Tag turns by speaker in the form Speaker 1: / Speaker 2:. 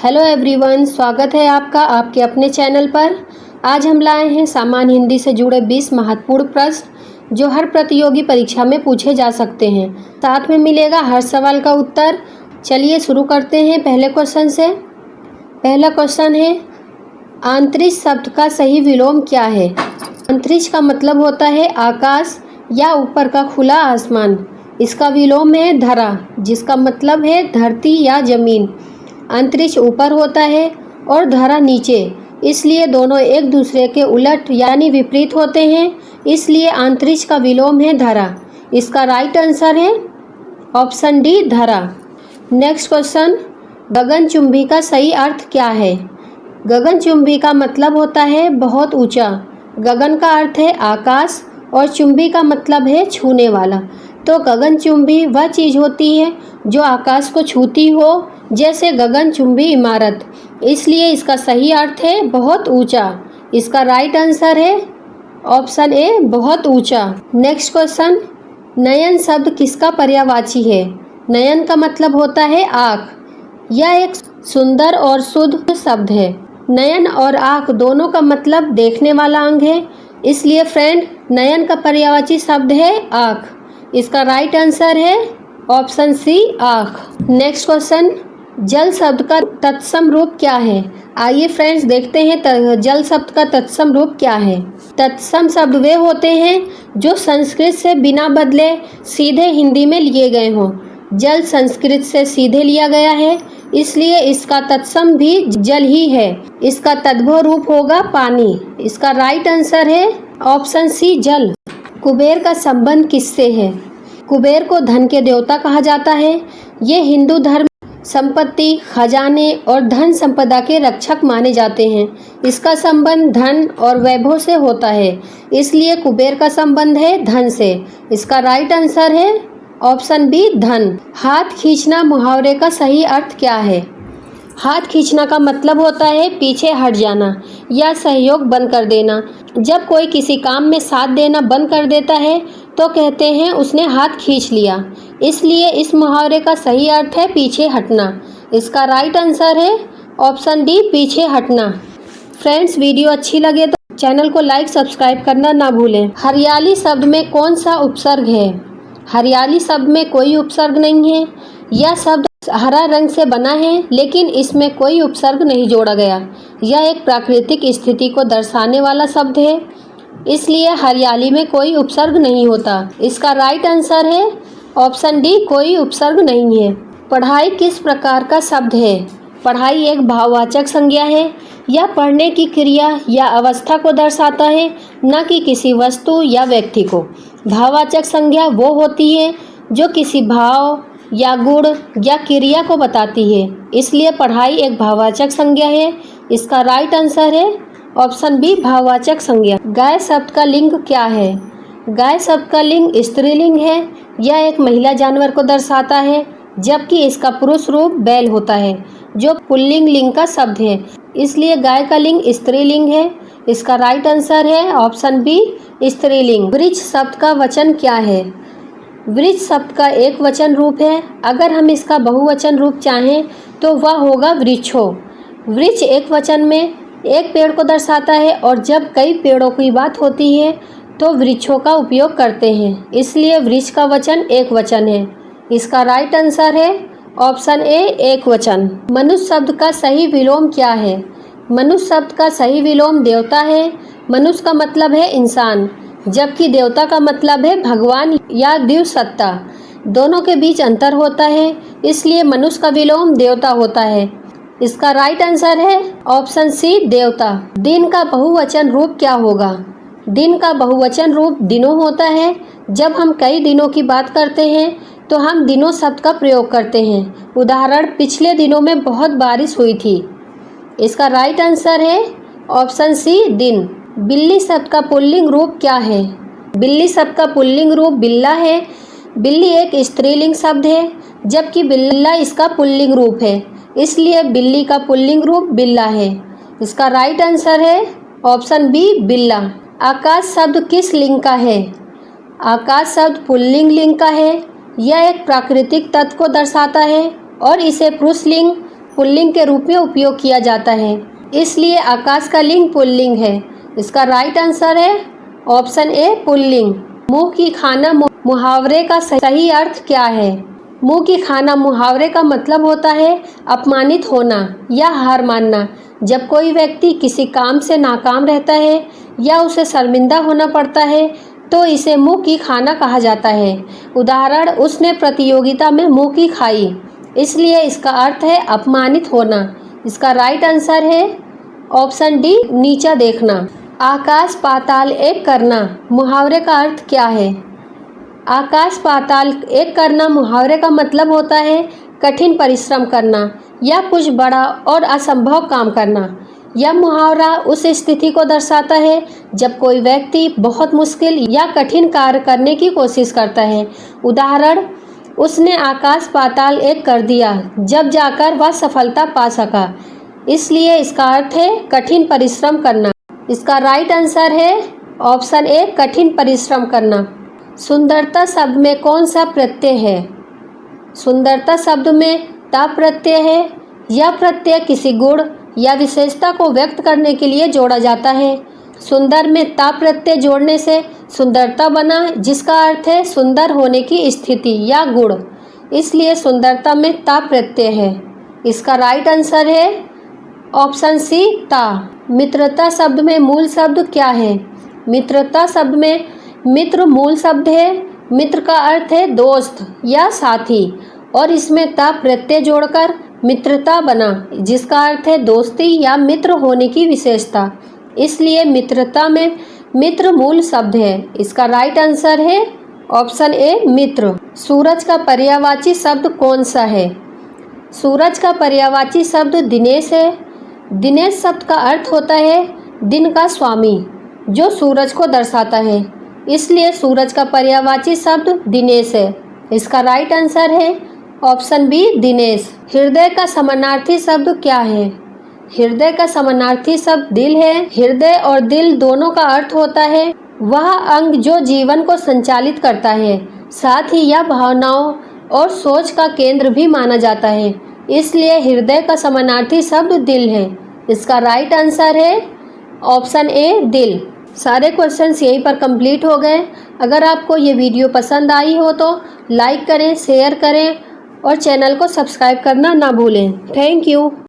Speaker 1: Hello everyone, स्वागत है आपका आपके अपने चैनल पर। आज हम लाए हैं सामान्य हिंदी से जुड़े 20 महत्वपूर्ण प्रश्न जो हर प्रतियोगी परीक्षा में पूछे जा सकते हैं। साथ में मिलेगा हर सवाल का उत्तर। चलिए शुरू करते हैं पहले क्वेश्चन से। पहला क्वेश्चन है, अंतरिक्ष शब्द का सही विलोम क्या है? अंतरिक्ष का मतलब होता है आकाश या ऊपर का खुला आसमान। इसका विलोम है धरा, जिसका मतलब है धरती या जमीन। अंतरिक्ष ऊपर होता है और धरा नीचे, इसलिए दोनों एक दूसरे के उलट यानी विपरीत होते हैं, इसलिए अंतरिक्ष का विलोम है धरा। इसका राइट आंसर है ऑप्शन डी, धरा। नेक्स्ट क्वेश्चन, गगनचुंबी का सही अर्थ क्या है? गगनचुंबी का मतलब होता है बहुत ऊंचा। गगन का अर्थ है आकाश और चुंबी का मतलब है छूने वाला। तो गगनचुंबी वह चीज़ होती है जो आकाश को छूती हो, जैसे गगनचुंबी इमारत। इसलिए इसका सही अर्थ है बहुत ऊंचा। इसका राइट आंसर है ऑप्शन ए, बहुत ऊंचा। नेक्स्ट क्वेश्चन, नयन शब्द किसका पर्यायवाची है? नयन का मतलब होता है आँख। यह एक सुंदर और शुद्ध शब्द है। नयन और आँख दोनों का मतलब देखने वाला अंग है, इसलिए फ्रेंड नयन का पर्यायवाची शब्द है आँख। इसका राइट आंसर है ऑप्शन सी, आँख। नेक्स्ट क्वेश्चन, जल शब्द का तत्सम रूप क्या है? आइए फ्रेंड्स देखते हैं जल शब्द का तत्सम रूप क्या है। तत्सम शब्द वे होते हैं जो संस्कृत से बिना बदले सीधे हिंदी में लिए गए हों। जल संस्कृत से सीधे लिया गया है, इसलिए इसका तत्सम भी जल ही है। इसका तद्भव रूप होगा पानी। इसका राइट आंसर है ऑप्शन सी, जल। कुबेर का संबंध किससे है? कुबेर को धन के देवता कहा जाता है। ये हिंदू धर्म संपत्ति, खजाने और धन संपदा के रक्षक माने जाते हैं। इसका संबंध धन और वैभव से होता है, इसलिए कुबेर का संबंध है धन से। इसका राइट आंसर है ऑप्शन बी, धन। हाथ खींचना मुहावरे का सही अर्थ क्या है? हाथ खींचना का मतलब होता है पीछे हट जाना या सहयोग बंद कर देना। जब कोई किसी काम में साथ देना बंद कर देता है तो कहते हैं उसने हाथ खींच लिया। इसलिए इस मुहावरे का सही अर्थ है पीछे हटना। इसका राइट आंसर है ऑप्शन डी, पीछे हटना। फ्रेंड्स, वीडियो अच्छी लगे तो चैनल को लाइक सब्सक्राइब करना ना भूलें। हरियाली शब्द में कौन सा उपसर्ग है? हरियाली शब्द में कोई उपसर्ग नहीं है। यह शब्द हरा रंग से बना है, लेकिन इसमें कोई उपसर्ग नहीं जोड़ा गया। यह एक प्राकृतिक स्थिति को दर्शाने वाला शब्द है, इसलिए हरियाली में कोई उपसर्ग नहीं होता। इसका राइट आंसर है ऑप्शन डी, कोई उपसर्ग नहीं है। पढ़ाई किस प्रकार का शब्द है? पढ़ाई एक भाववाचक संज्ञा है। यह पढ़ने की क्रिया या अवस्था को दर्शाता है, न कि किसी वस्तु या व्यक्ति को। भाववाचक संज्ञा वो होती है जो किसी भाव या गुण या क्रिया को बताती है, इसलिए पढ़ाई एक भाववाचक संज्ञा है। इसका राइट आंसर है ऑप्शन बी, भाववाचक संज्ञा। गाय शब्द का लिंग क्या है? गाय शब्द का लिंग स्त्रीलिंग है। यह एक महिला जानवर को दर्शाता है, जबकि इसका पुरुष रूप बैल होता है, जो पुल्लिंग लिंग का शब्द है, इसलिए गाय का लिंग स्त्रीलिंग है। इसका राइट आंसर है ऑप्शन बी, स्त्रीलिंग। वृक्ष शब्द का वचन क्या है? वृक्ष शब्द का एक वचन रूप है। अगर हम इसका बहुवचन रूप चाहें तो वह होगा वृक्षों। वृक्ष एक वचन में एक पेड़ को दर्शाता है, और जब कई पेड़ों की बात होती है तो वृक्षों का उपयोग करते हैं, इसलिए वृक्ष का वचन एक वचन है। इसका राइट आंसर है ऑप्शन ए, एक वचन। मनुष्य शब्द का सही विलोम क्या है? मनुष्य शब्द का सही विलोम देवता है। मनुष्य का मतलब है इंसान, जबकि देवता का मतलब है भगवान या दिव्य सत्ता। दोनों के बीच अंतर होता है, इसलिए मनुष्य का विलोम देवता होता है। इसका राइट आंसर है ऑप्शन सी, देवता। दिन का बहुवचन रूप क्या होगा? दिन का बहुवचन रूप दिनों होता है। जब हम कई दिनों की बात करते हैं तो हम दिनों शब्द का प्रयोग करते हैं। उदाहरण, पिछले दिनों में बहुत बारिश हुई थी। इसका राइट आंसर है ऑप्शन सी, दिन। बिल्ली शब्द का पुल्लिंग रूप क्या है? बिल्ली शब्द का पुल्लिंग रूप बिल्ला है। बिल्ली एक स्त्रीलिंग शब्द है, जबकि बिल्ला इसका पुल्लिंग रूप है, इसलिए बिल्ली का पुल्लिंग रूप बिल्ला है। इसका राइट आंसर है ऑप्शन बी, बिल्ला। आकाश शब्द किस लिंग का है? आकाश शब्द पुल्लिंग लिंग का है। यह एक प्राकृतिक तत्व को दर्शाता है और इसे पुरुष लिंग पुल्लिंग के रूप में उपयोग किया जाता है, इसलिए आकाश का लिंग पुल्लिंग है। इसका राइट आंसर है ऑप्शन ए पुल्लिंग। मुंह की खाना मुहावरे का सही अर्थ क्या है? मुंह की खाना मुहावरे का मतलब होता है अपमानित होना या हार मानना। जब कोई व्यक्ति किसी काम से नाकाम रहता है या उसे शर्मिंदा होना पड़ता है तो इसे मुंह की खाना कहा जाता है। उदाहरण, उसने प्रतियोगिता में मुंह की खाई, इसलिए इसका अर्थ है अपमानित होना। इसका राइट आंसर है ऑप्शन डी नीचा देखना। आकाश पाताल एक करना मुहावरे का अर्थ क्या है? आकाश पाताल एक करना मुहावरे का मतलब होता है कठिन परिश्रम करना या कुछ बड़ा और असंभव काम करना। यह मुहावरा उस स्थिति को दर्शाता है जब कोई व्यक्ति बहुत मुश्किल या कठिन कार्य करने की कोशिश करता है। उदाहरण, उसने आकाश पाताल एक कर दिया जब जाकर वह सफलता पा सका, इसलिए इसका अर्थ है कठिन परिश्रम करना। इसका राइट आंसर है ऑप्शन ए कठिन परिश्रम करना। सुंदरता शब्द में कौन सा प्रत्यय है? सुंदरता शब्द में ता प्रत्यय है। यह प्रत्यय किसी गुण या विशेषता को व्यक्त करने के लिए जोड़ा जाता है। सुंदर में ता प्रत्यय जोड़ने से सुंदरता बना, जिसका अर्थ है सुंदर होने की स्थिति या गुण, इसलिए सुंदरता में ता प्रत्यय है। इसका राइट आंसर है ऑप्शन सी ता। मित्रता शब्द में मूल शब्द क्या है? मित्रता शब्द में मित्र मूल शब्द है। मित्र का अर्थ है दोस्त या साथी और इसमें ता प्रत्यय जोड़कर मित्रता बना, जिसका अर्थ है दोस्ती या मित्र होने की विशेषता, इसलिए मित्रता में मित्र मूल शब्द है। इसका राइट आंसर है ऑप्शन ए मित्र। सूरज का पर्यायवाची शब्द कौन सा है? सूरज का पर्यायवाची शब्द दिनेश है। दिनेश शब्द का अर्थ होता है दिन का स्वामी, जो सूरज को दर्शाता है, इसलिए सूरज का पर्यायवाची शब्द दिनेश है। इसका राइट आंसर है ऑप्शन बी दिनेश। हृदय का समानार्थी शब्द क्या है? हृदय का समानार्थी शब्द दिल है। हृदय और दिल दोनों का अर्थ होता है वह अंग जो जीवन को संचालित करता है, साथ ही यह भावनाओं और सोच का केंद्र भी माना जाता है, इसलिए हृदय का समानार्थी शब्द दिल है। इसका राइट आंसर है ऑप्शन ए दिल। सारे क्वेश्चंस यहीं पर कंप्लीट हो गए। अगर आपको ये वीडियो पसंद आई हो तो लाइक करें, शेयर करें और चैनल को सब्सक्राइब करना ना भूलें। Thank you.